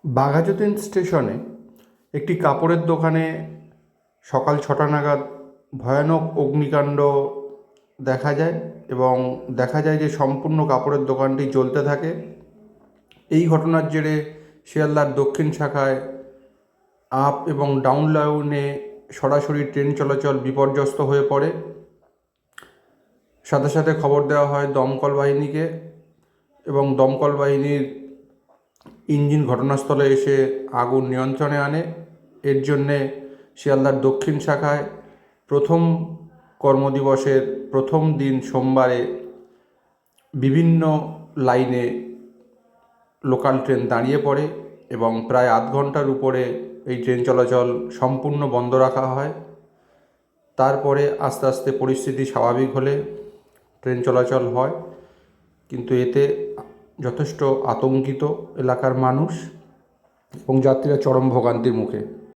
বাঘাযতীন স্টেশনে একটি কাপড়ের দোকানে সকাল 6টা নাগাদ ভয়ানক অগ্নিকাণ্ড দেখা যায় এবং দেখা যায় যে সম্পূর্ণ কাপড়ের দোকানটি জ্বলতে থাকে। এই ঘটনার জেরে শিয়ালদার দক্ষিণ শাখায় আপ এবং ডাউন লাইনে সরাসরি ট্রেন চলাচল বিপর্যস্ত হয়ে পড়ে। সাথে সাথে খবর দেওয়া হয় দমকল বাহিনীকে এবং দমকল বাহিনীর ইঞ্জিন ঘটনাস্থলে এসে আগুন নিয়ন্ত্রণে আনে। এর জন্যে শিয়ালদার দক্ষিণ শাখায় প্রথম কর্মদিবসের প্রথম দিন সোমবারে বিভিন্ন লাইনে লোকাল ট্রেন দাঁড়িয়ে পড়ে এবং প্রায় আধ ঘন্টার উপরে এই ট্রেন চলাচল সম্পূর্ণ বন্ধ রাখা হয়। তারপরে আস্তে আস্তে পরিস্থিতি স্বাভাবিক হলে ট্রেন চলাচল হয়, কিন্তু এতে যথেষ্ট আতঙ্কিত এলাকার মানুষ এবং যাত্রীরা চরম ভোগান্তির মুখে।